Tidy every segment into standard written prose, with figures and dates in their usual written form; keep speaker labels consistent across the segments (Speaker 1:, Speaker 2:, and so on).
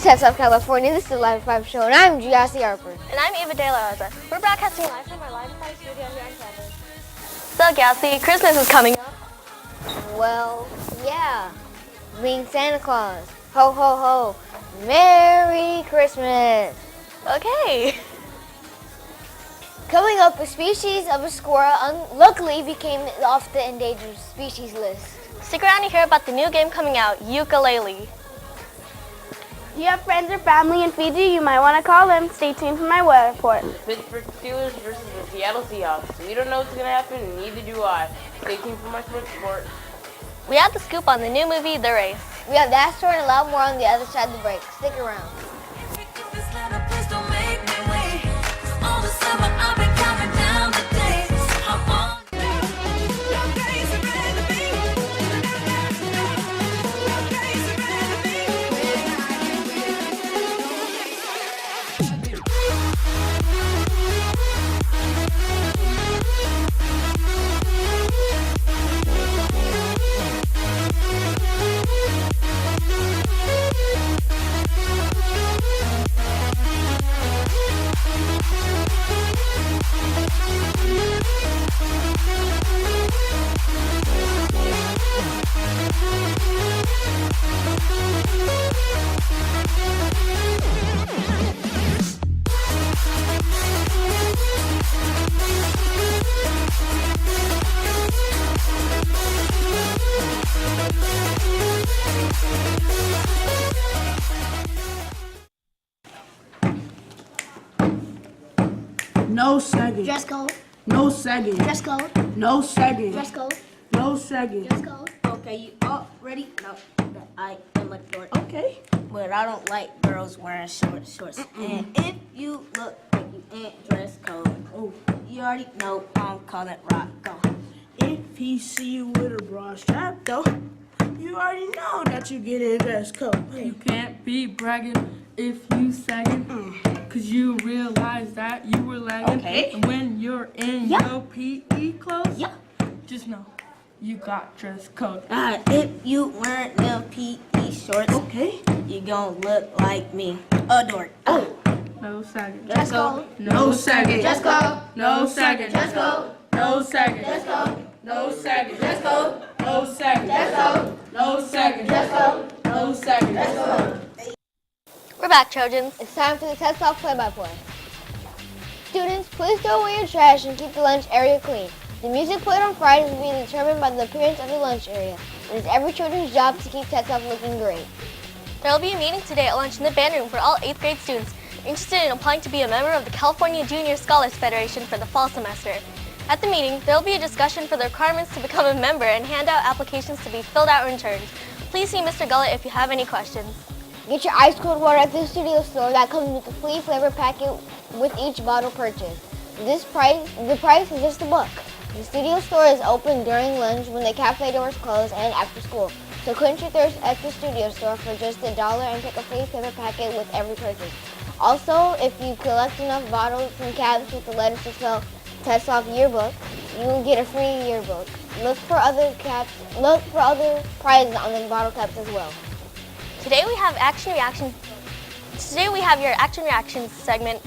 Speaker 1: Tetzlaff, California. This is the Live 5 show, and I'm Giassi Harper.
Speaker 2: And I'm Eva De La Rosa. We're broadcasting live from our Live 5 studio here on campus. So, Giassi, Christmas is coming up.
Speaker 1: Well, yeah. Being Santa Claus. Ho, ho, ho. Merry Christmas.
Speaker 2: Okay.
Speaker 1: Coming up, a species of a squirrel unluckily became off the endangered species list.
Speaker 2: Stick around to hear about the new game coming out, Ukulele.
Speaker 3: Do you have friends or family in Fiji? You might want to call them. Stay tuned for my weather report.
Speaker 4: Pittsburgh Steelers versus the Seattle Seahawks. We don't know what's going to happen, and neither do I. Stay tuned for my sports report.
Speaker 2: We have the scoop on the new movie, The Race.
Speaker 1: We have that story and a lot more on the other side of the break. Stick around.
Speaker 5: No second.
Speaker 3: Dress code.
Speaker 5: No second.
Speaker 3: Dress code.
Speaker 5: No second.
Speaker 3: Dress code.
Speaker 5: No second.
Speaker 3: Dress code.
Speaker 6: Okay, you all ready? No, I am a short.
Speaker 5: Okay.
Speaker 6: But I don't like girls wearing shorts. And if you look like you ain't dress code, oh, you already know I'm calling rock. Go.
Speaker 5: If he see you with a bra strap, though, you already know that you get in dress code.
Speaker 7: You can't be bragging if you sagging, cause you realize that you were lagging.
Speaker 6: Okay.
Speaker 7: And when you're in your PE clothes, just know you got dress code.
Speaker 6: If you wearing them PE shorts,
Speaker 5: Okay.
Speaker 6: you gon' look like me, a dork.
Speaker 7: No sagging.
Speaker 3: Dress code.
Speaker 7: No sagging.
Speaker 3: Dress code.
Speaker 7: No sagging.
Speaker 3: Dress code.
Speaker 7: No sagging.
Speaker 3: Dress code.
Speaker 7: No sagging.
Speaker 3: Dress code.
Speaker 7: No sagging.
Speaker 3: Dress code.
Speaker 7: No sagging.
Speaker 3: Dress code.
Speaker 7: No sagging.
Speaker 3: Dress code.
Speaker 2: We're back, Trojans.
Speaker 1: It's time for the Tetzlaff play-by-play. Students, please throw away your trash and keep the lunch area clean. The music played on Fridays will be determined by the appearance of the lunch area. It is every children's job to keep Tetzlaff looking great.
Speaker 2: There will be a meeting today at lunch in the band room for all 8th grade students interested in applying to be a member of the California Junior Scholars Federation for the fall semester. At the meeting, there will be a discussion for the requirements to become a member and hand out applications to be filled out or returned. Please see Mr. Gullett if you have any questions.
Speaker 1: Get your ice-cold water at the studio store that comes with a free flavor packet with each bottle purchased. The price is just $1. The studio store is open during lunch when the cafe doors close and after school. So quench your thirst at the studio store for just $1 and pick a free flavor packet with every purchase. Also, if you collect enough bottles and caps with the letters to spell Tetzlaff yearbook, you will get a free yearbook. Look for other prizes on the bottle caps as well.
Speaker 2: Today we have your action reaction segment,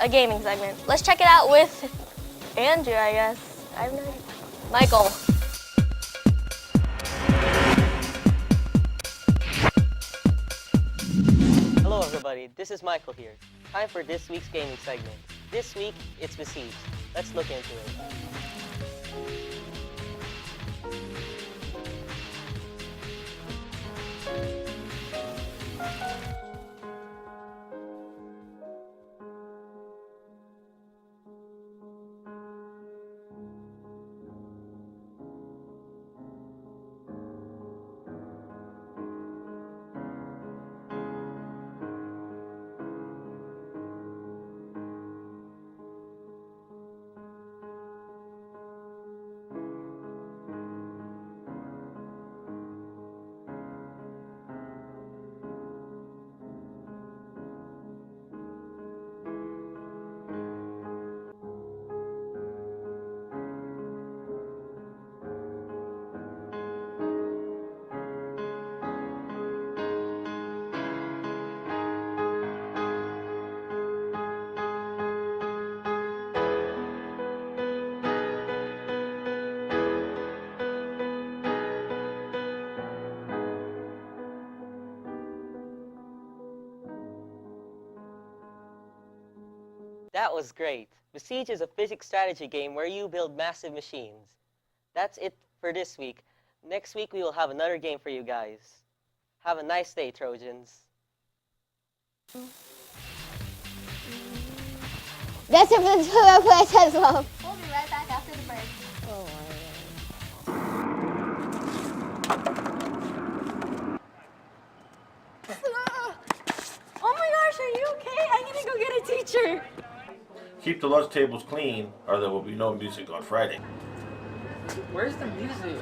Speaker 2: a gaming segment. Let's check it out with Andrew, I guess. I have no idea. Michael.
Speaker 8: Hello everybody, this is Michael here. Time for this week's gaming segment. This week, it's Besieged. Let's look into it. That was great. Besiege is a physics strategy game where you build massive machines. That's it for this week. Next week we will have another game for you guys. Have a nice day, Trojans.
Speaker 1: That's it for the Play Tetzlaff.
Speaker 2: We'll be right back after the break.
Speaker 1: Oh
Speaker 2: Oh my gosh, are you okay? I need to go get a teacher.
Speaker 9: Keep the lunch tables clean, or there will be no music on Friday.
Speaker 4: Where's the music?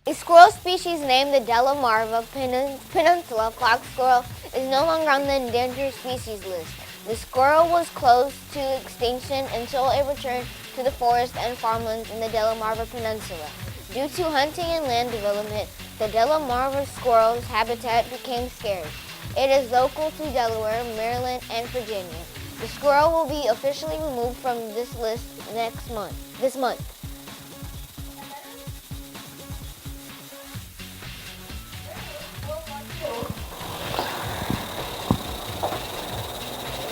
Speaker 1: A squirrel species named the Delaware Peninsula fox squirrel is no longer on the endangered species list. The squirrel was close to extinction until it returned to the forest and farmlands in the Delaware Peninsula. Due to hunting and land development, the Delaware squirrel's habitat became scarce. It is local to Delaware, Maryland, and Virginia. The squirrel will be officially removed from this list this month.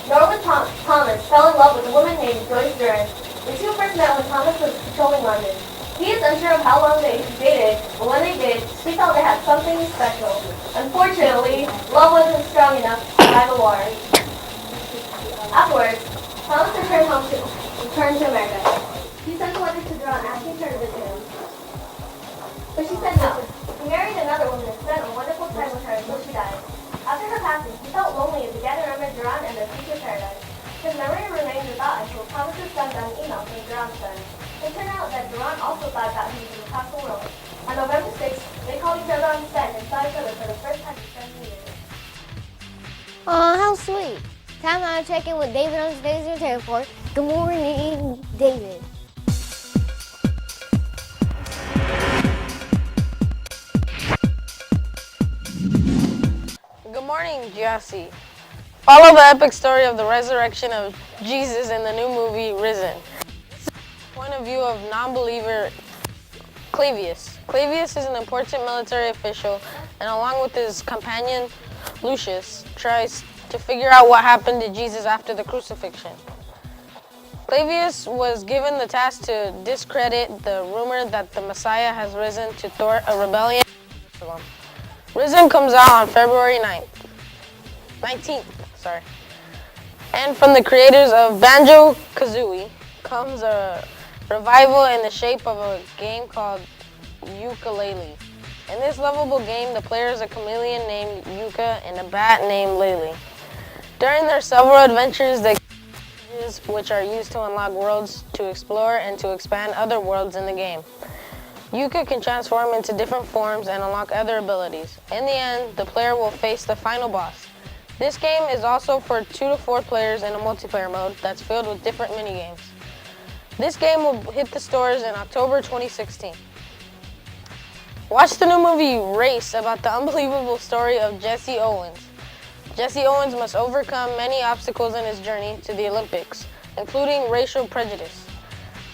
Speaker 2: Norman Thomas fell in love with a woman named Joyce Duran. The two first met when Thomas was patrolling London. He is unsure of how long they dated, but when they did, she felt they had something special. Unfortunately, love wasn't strong enough to survive the war. Afterwards, Thomas returned to America. He sent a letter to Duran asking her to visit him. But she said no. He married another woman and spent a wonderful time with her until she died. After her passing, he felt lonely and began to remember Duran and their future paradise. His memory remained without until Thomas's son got an email from Duran's son. It turned out that Duran also thought about him from across the world. On November 6th, they called each other on the set and saw each other for the first time in 7 years.
Speaker 1: Aw, how sweet. Time now to check in with David on today's news report. Good morning, David.
Speaker 10: Good morning, Jesse. Follow the epic story of the resurrection of Jesus in the new movie Risen. This is the point of view of non-believer Clavius. Clavius is an important military official, and along with his companion Lucius, tries to figure out what happened to Jesus after the crucifixion. Clavius was given the task to discredit the rumor that the Messiah has risen to thwart a rebellion in Jerusalem. Risen comes out on February 19th. And from the creators of Banjo-Kazooie comes a revival in the shape of a game called Yooka-Laylee. In this lovable game, the player is a chameleon named Yuka and a bat named Laylee. During their several adventures, they which are used to unlock worlds to explore and to expand other worlds in the game. Yuka can transform into different forms and unlock other abilities. In the end, the player will face the final boss. This game is also for 2 to 4 players in a multiplayer mode that's filled with different minigames. This game will hit the stores in October 2016. Watch the new movie Race about the unbelievable story of Jesse Owens. Jesse Owens must overcome many obstacles in his journey to the Olympics, including racial prejudice.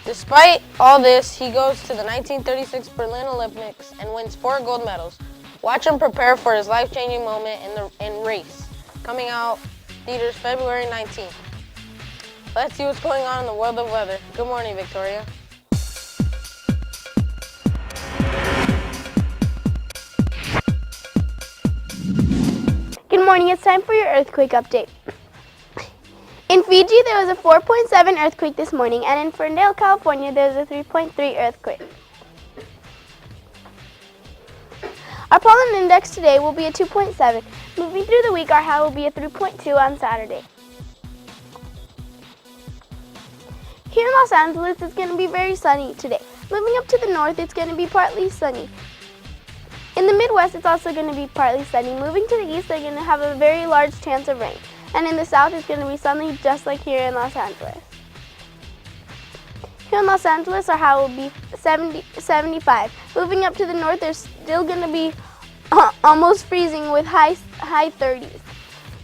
Speaker 10: Despite all this, he goes to the 1936 Berlin Olympics and wins 4 gold medals. Watch him prepare for his life-changing moment in Race, coming out theaters February 19th. Let's see what's going on in the world of weather. Good morning, Victoria.
Speaker 3: Good morning, it's time for your earthquake update. In Fiji, there was a 4.7 earthquake this morning, and in Ferndale, California, there was a 3.3 earthquake. Our pollen index today will be a 2.7. Moving through the week, our high will be a 3.2 on Saturday. Here in Los Angeles, it's going to be very sunny today. Moving up to the north, it's going to be partly sunny. In the Midwest, it's also going to be partly sunny. Moving to the east, they're going to have a very large chance of rain. And in the south, it's going to be sunny just like here in Los Angeles. Here in Los Angeles, our high will be 75. Moving up to the north, there's still going to be almost freezing with high 30s.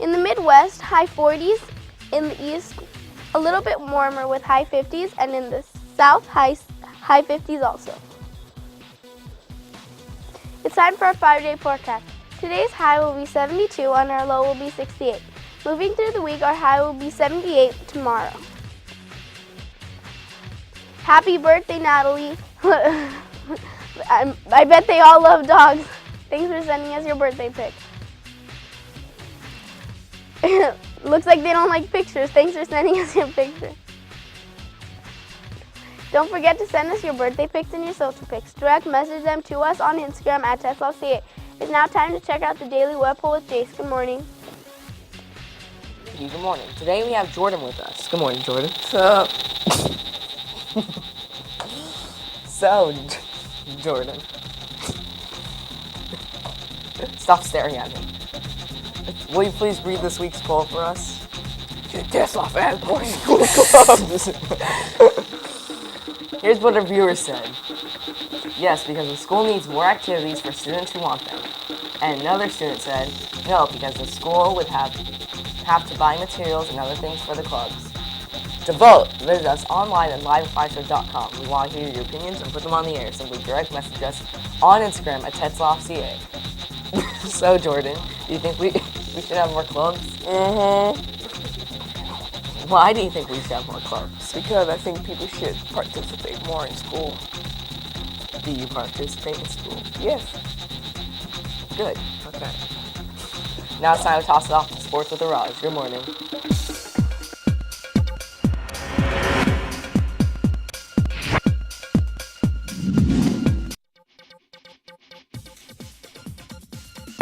Speaker 3: In the Midwest, high 40s. In the east, a little bit warmer with high 50s. And in the south, high 50s also. It's time for our 5-day forecast. Today's high will be 72 and our low will be 68. Moving through the week, our high will be 78 tomorrow. Happy birthday, Natalie. I bet they all love dogs. Thanks for sending us your birthday pic. Looks like they don't like pictures. Thanks for sending us your picture. Don't forget to send us your birthday pics and your social pics. Direct message them to us on Instagram at tetzlaffCA. It's now time to check out the daily web poll with Jace. Good morning.
Speaker 11: Good morning. Today we have Jordan with us. Good morning, Jordan. What's up? So, Jordan. Stop staring at me. Will you please read this week's poll for us? Tetzlaff and Boys School Club. Here's what our viewers said. Yes, because the school needs more activities for students who want them. And another student said, no, because the school would have to buy materials and other things for the clubs. To vote, visit us online at live@5show.com. We want to hear your opinions and put them on the air. Simply direct message us on Instagram at tetzlaffCA. So, Jordan, do you think we should have more clubs?
Speaker 12: Mm-hmm.
Speaker 11: Why do you think we should have more clubs?
Speaker 12: Because I think people should participate more in school.
Speaker 11: Do you participate in school?
Speaker 12: Yes.
Speaker 11: Good. Okay. Now it's time to toss it off to sports with Raj. Good morning.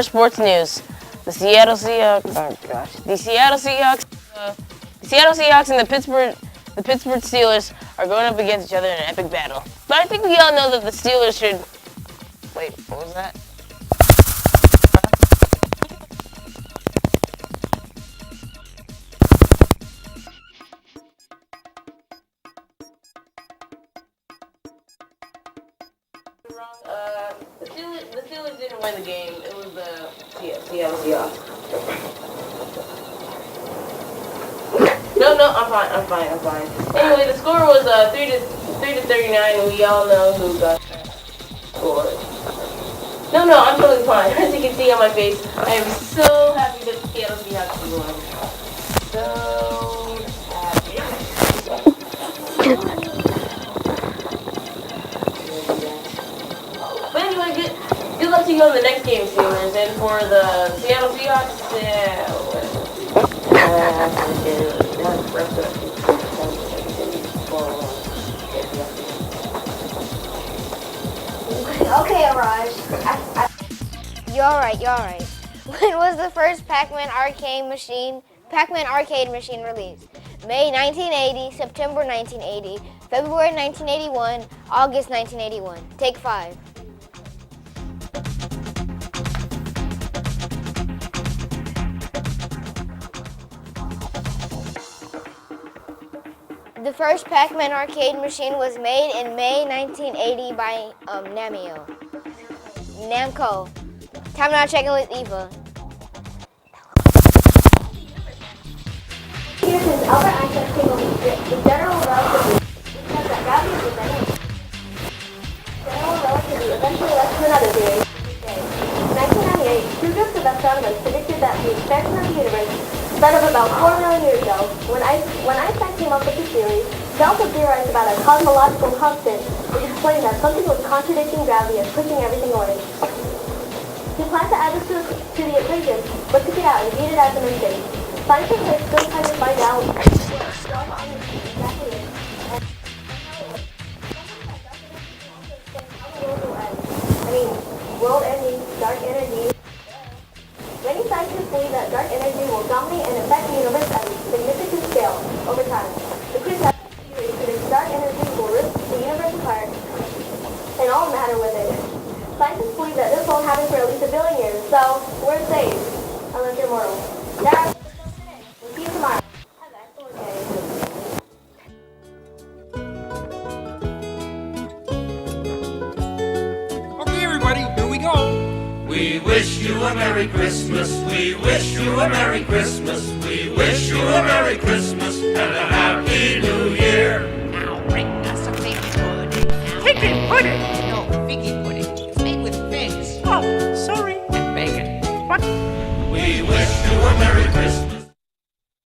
Speaker 10: Sports news. The Seattle Seahawks. Oh gosh. The Seattle Seahawks and the Pittsburgh Steelers are going up against each other in an epic battle. But I think we all know that the Steelers should. Wait, what was that? The Steelers didn't win the game. It was the Seattle Seahawks. No, I'm fine. Anyway, the score was 3-39, and we all know who got that score. No, I'm totally fine. As you can see on my face, I am so happy that the Seattle Seahawks won. So happy. But anyway, good luck to you on the next game, Steelers. And for the Seattle Seahawks,
Speaker 1: Okay, Raj. You're all right. When was the first Pac-Man arcade machine released? May 1980, September 1980, February 1981, August 1981. Take 5. The first Pac-Man arcade machine was made in May 1980 by Namco. Time now checking with Eva. Here since Albert Einstein came up with the general relativity, because that gravity is dynamic. General relativity eventually led to another theory. In 1998, two groups of astronomers predicted that the expansion of the universe started about 4 million years ago. When Einstein came up with this theory, he also theorized about a cosmological constant, which explained that something was contradicting gravity and pushing everything away. He planned to add this to the equation, but took it out and viewed it as a mistake. Scientists are still trying to find out what dark energy exactly is. World ending, dark energy. Many scientists believe that dark energy will dominate and affect the universe at a significant scale over time. The Chris theory predicts dark energy will rip the universe apart and all matter with it. Scientists believe that this won't happen for at least 1 billion years, so we're safe, unless you're mortal. That's today. We'll see you tomorrow. Have an excellent day.
Speaker 13: Okay, everybody, here we go. We wish you a Merry Christmas. We wish you a Merry Christmas. We wish you a Merry Christmas and a Happy